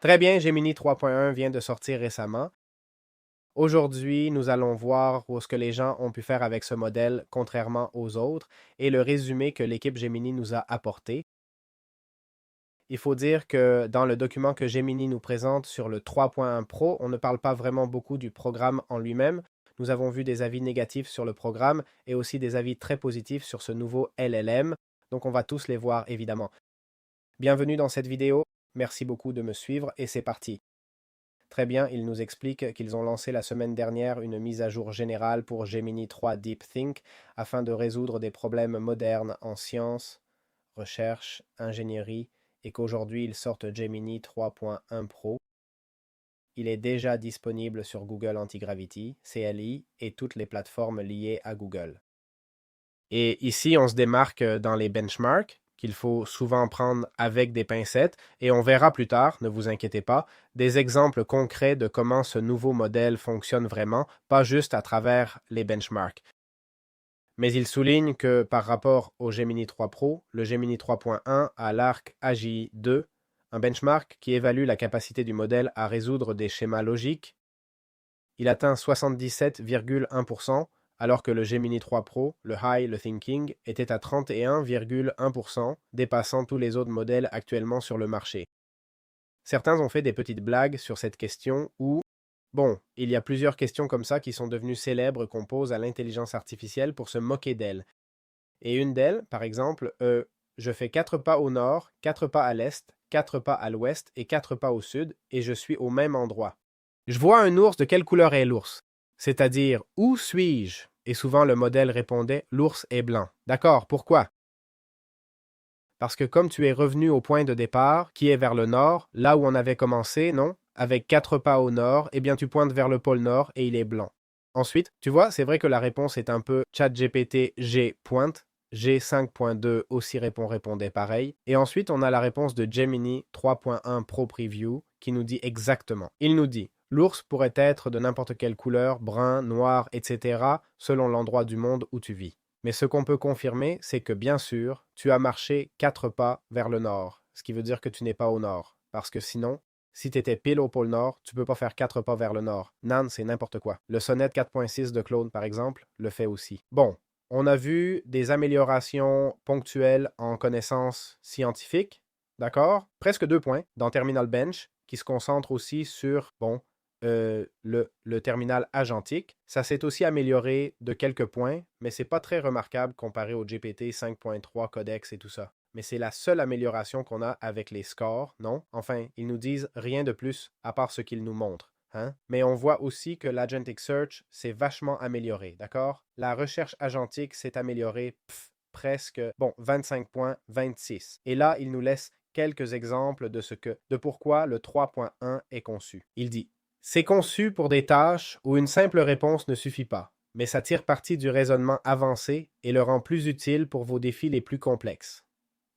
Très bien, Gemini 3.1 vient de sortir récemment. Aujourd'hui, nous allons voir ce que les gens ont pu faire avec ce modèle contrairement aux autres et le résumé que l'équipe Gemini nous a apporté. Il faut dire que dans le document que Gemini nous présente sur le 3.1 Pro, on ne parle pas vraiment beaucoup du programme en lui-même. Nous avons vu des avis négatifs sur le programme et aussi des avis très positifs sur ce nouveau LLM, donc on va tous les voir évidemment. Bienvenue dans cette vidéo, merci beaucoup de me suivre et c'est parti. Très bien, il nous explique qu'ils ont lancé la semaine dernière une mise à jour générale pour Gemini 3 DeepThink afin de résoudre des problèmes modernes en sciences, recherche, ingénierie et qu'aujourd'hui ils sortent Gemini 3.1 Pro. Il est déjà disponible sur Google Antigravity, CLI et toutes les plateformes liées à Google. Et ici, on se démarque dans les benchmarks qu'il faut souvent prendre avec des pincettes et on verra plus tard, ne vous inquiétez pas, des exemples concrets de comment ce nouveau modèle fonctionne vraiment, pas juste à travers les benchmarks. Mais il souligne que par rapport au Gemini 3 Pro, le Gemini 3.1 a l'ARC AGI 2, un benchmark qui évalue la capacité du modèle à résoudre des schémas logiques. Il atteint 77,1%, alors que le Gemini 3 Pro, le High, le Thinking, était à 31,1%, dépassant tous les autres modèles actuellement sur le marché. Certains ont fait des petites blagues sur cette question où, bon, il y a plusieurs questions comme ça qui sont devenues célèbres qu'on pose à l'intelligence artificielle pour se moquer d'elle. Et une d'elles, par exemple, je fais 4 pas au nord, 4 pas à l'est, 4 pas à l'ouest et 4 pas au sud, et je suis au même endroit. Je vois un ours, de quelle couleur est l'ours? C'est-à-dire, où suis-je? Et souvent le modèle répondait, l'ours est blanc. D'accord, pourquoi? Parce que comme tu es revenu au point de départ, qui est vers le nord, là où on avait commencé, non? Avec 4 pas au nord, eh bien tu pointes vers le pôle nord et il est blanc. Ensuite, tu vois, c'est vrai que la réponse est un peu ChatGPT G pointe, G5.2 aussi répondait pareil. Et ensuite, on a la réponse de Gemini 3.1 Pro Preview qui nous dit exactement. Il nous dit, l'ours pourrait être de n'importe quelle couleur, brun, noir, etc., selon l'endroit du monde où tu vis. Mais ce qu'on peut confirmer, c'est que bien sûr, tu as marché 4 pas vers le nord, ce qui veut dire que tu n'es pas au nord. Parce que sinon, si tu étais pile au pôle nord, tu peux pas faire 4 pas vers le nord. Nan, c'est n'importe quoi. Le sonnet 4.6 de Claude, par exemple, le fait aussi. Bon, on a vu des améliorations ponctuelles en connaissances scientifiques, d'accord? Presque 2 points dans Terminal Bench, qui se concentre aussi sur, bon, le terminal agentique. Ça s'est aussi amélioré de quelques points, mais c'est pas très remarquable comparé au GPT 5.3 Codex et tout ça. Mais c'est la seule amélioration qu'on a avec les scores, non? Enfin, ils nous disent rien de plus à part ce qu'ils nous montrent. Hein? Mais on voit aussi que l'Agentic Search s'est vachement amélioré, d'accord? La recherche agentique s'est améliorée presque, bon, 25 points, 26. Et là, il nous laisse quelques exemples de pourquoi le 3.1 est conçu. Il dit, c'est conçu pour des tâches où une simple réponse ne suffit pas, mais ça tire parti du raisonnement avancé et le rend plus utile pour vos défis les plus complexes.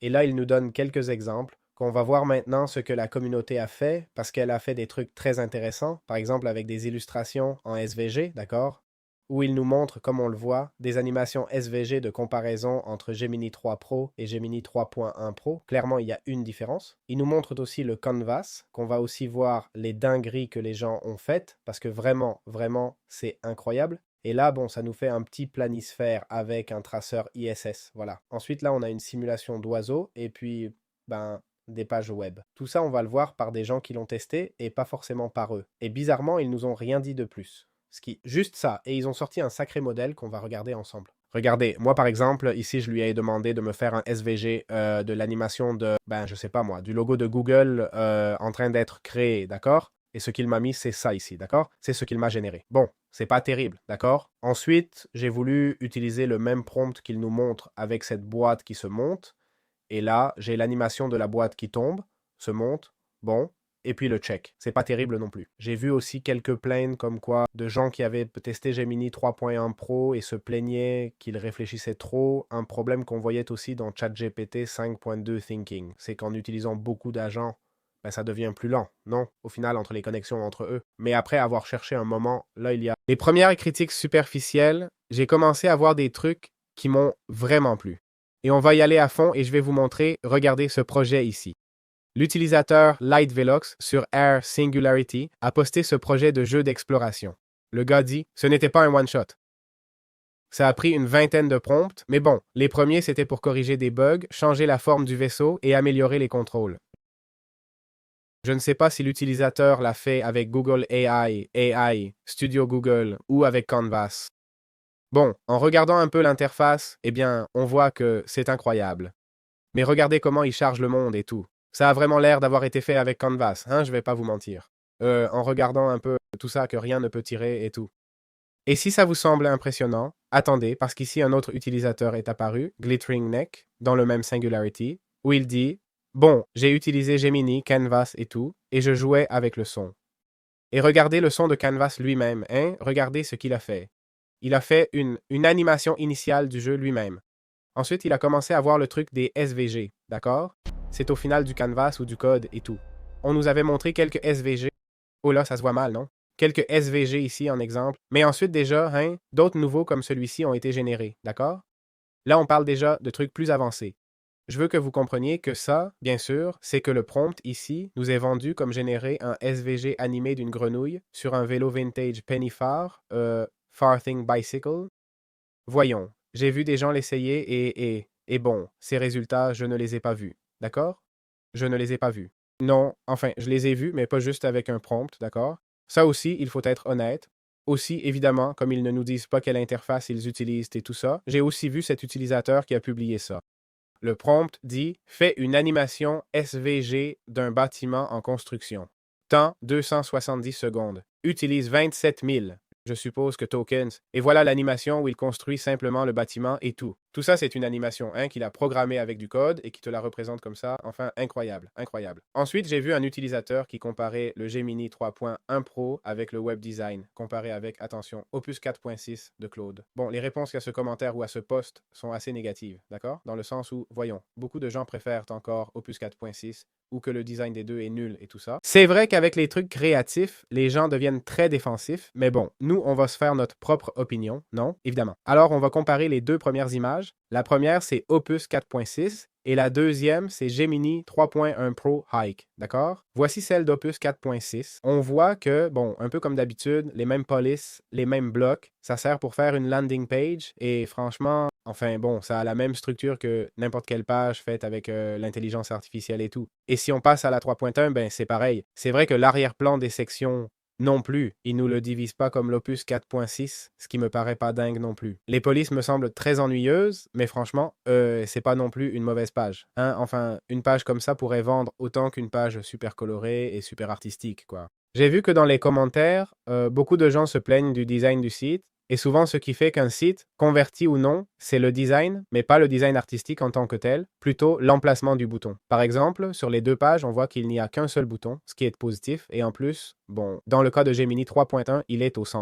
Et là, il nous donne quelques exemples qu'on va voir maintenant ce que la communauté a fait, parce qu'elle a fait des trucs très intéressants, par exemple avec des illustrations en SVG, d'accord? Où il nous montre, comme on le voit, des animations SVG de comparaison entre Gemini 3 Pro et Gemini 3.1 Pro. Clairement, il y a une différence. Il nous montre aussi le canvas, qu'on va aussi voir les dingueries que les gens ont faites, parce que vraiment, vraiment, c'est incroyable. Et là, bon, ça nous fait un petit planisphère avec un traceur ISS, voilà. Ensuite, là, on a une simulation d'oiseaux, et puis, ben, des pages web. Tout ça, on va le voir par des gens qui l'ont testé, et pas forcément par eux. Et bizarrement, ils nous ont rien dit de plus. Juste ça, et ils ont sorti un sacré modèle qu'on va regarder ensemble. Regardez, moi par exemple, ici je lui ai demandé de me faire un SVG de l'animation de, ben je sais pas moi, du logo de Google en train d'être créé, d'accord? Et ce qu'il m'a mis, c'est ça ici, d'accord? C'est ce qu'il m'a généré. Bon, c'est pas terrible, d'accord? Ensuite, j'ai voulu utiliser le même prompt qu'il nous montre avec cette boîte qui se monte. Et là, j'ai l'animation de la boîte qui tombe, se monte, bon, et puis le check. C'est pas terrible non plus. J'ai vu aussi quelques plaintes comme quoi de gens qui avaient testé Gemini 3.1 Pro et se plaignaient qu'ils réfléchissaient trop. Un problème qu'on voyait aussi dans ChatGPT 5.2 Thinking, c'est qu'en utilisant beaucoup d'agents, ben ça devient plus lent, non? Au final, entre les connexions entre eux. Mais après avoir cherché un moment, là, il y a les premières critiques superficielles. J'ai commencé à voir des trucs qui m'ont vraiment plu. Et on va y aller à fond et je vais vous montrer, regardez ce projet ici. L'utilisateur LightVelox sur Air Singularity a posté ce projet de jeu d'exploration. Le gars dit, ce n'était pas un one-shot. Ça a pris une vingtaine de prompts, mais bon, les premiers c'était pour corriger des bugs, changer la forme du vaisseau et améliorer les contrôles. Je ne sais pas si l'utilisateur l'a fait avec Google AI, Studio Google ou avec Canvas. Bon, en regardant un peu l'interface, eh bien, on voit que c'est incroyable. Mais regardez comment il charge le monde et tout. Ça a vraiment l'air d'avoir été fait avec Canvas, hein, je vais pas vous mentir. En regardant un peu tout ça, que rien ne peut tirer et tout. Et si ça vous semble impressionnant, attendez, parce qu'ici un autre utilisateur est apparu, Glittering Neck, dans le même Singularity, où il dit bon, j'ai utilisé Gemini, Canvas et tout, et je jouais avec le son. Et regardez le son de Canvas lui-même, hein, regardez ce qu'il a fait. Il a fait une animation initiale du jeu lui-même. Ensuite, il a commencé à voir le truc des SVG, d'accord? C'est au final du Canvas ou du code et tout. On nous avait montré quelques SVG. Oh là, ça se voit mal, non? Quelques SVG ici en exemple. Mais ensuite déjà, hein, d'autres nouveaux comme celui-ci ont été générés, d'accord? Là, on parle déjà de trucs plus avancés. Je veux que vous compreniez que ça, bien sûr, c'est que le prompt ici nous est vendu comme générer un SVG animé d'une grenouille sur un vélo vintage Penny Farthing Bicycle. Voyons, j'ai vu des gens l'essayer et bon, ces résultats, je ne les ai pas vus, d'accord? Je ne les ai pas vus. Non, enfin, je les ai vus, mais pas juste avec un prompt, d'accord? Ça aussi, il faut être honnête. Aussi, évidemment, comme ils ne nous disent pas quelle interface ils utilisent et tout ça, j'ai aussi vu cet utilisateur qui a publié ça. Le prompt dit fais une animation SVG d'un bâtiment en construction. Temps 270 secondes. Utilise 27 000. Je suppose que tokens. Et voilà l'animation où il construit simplement le bâtiment et tout. Tout ça, c'est une animation, hein, qu'il a programmée avec du code et qui te la représente comme ça. Enfin, incroyable, incroyable. Ensuite, j'ai vu un utilisateur qui comparait le Gemini 3.1 Pro avec le web design, comparé avec, attention, Opus 4.6 de Claude. Bon, les réponses à ce commentaire ou à ce post sont assez négatives, d'accord? Dans le sens où, voyons, beaucoup de gens préfèrent encore Opus 4.6 ou que le design des deux est nul et tout ça. C'est vrai qu'avec les trucs créatifs, les gens deviennent très défensifs, mais bon, nous, on va se faire notre propre opinion, non? Évidemment. Alors, on va comparer les deux premières images. La première, c'est Opus 4.6 et la deuxième, c'est Gemini 3.1 Pro Hike, d'accord? Voici celle d'Opus 4.6. On voit que, bon, un peu comme d'habitude, les mêmes polices, les mêmes blocs, ça sert pour faire une landing page et franchement, enfin bon, ça a la même structure que n'importe quelle page faite avec l'intelligence artificielle et tout. Et si on passe à la 3.1, ben c'est pareil. C'est vrai que l'arrière-plan des sections non plus, ils nous le divisent pas comme l'Opus 4.6, ce qui me paraît pas dingue non plus. Les polices me semblent très ennuyeuses, mais franchement, c'est pas non plus une mauvaise page. Hein? Enfin, une page comme ça pourrait vendre autant qu'une page super colorée et super artistique, quoi. J'ai vu que dans les commentaires, beaucoup de gens se plaignent du design du site, et souvent, ce qui fait qu'un site, converti ou non, c'est le design, mais pas le design artistique en tant que tel, plutôt l'emplacement du bouton. Par exemple, sur les deux pages, on voit qu'il n'y a qu'un seul bouton, ce qui est positif, et en plus, bon, dans le cas de Gemini 3.1, il est au centre.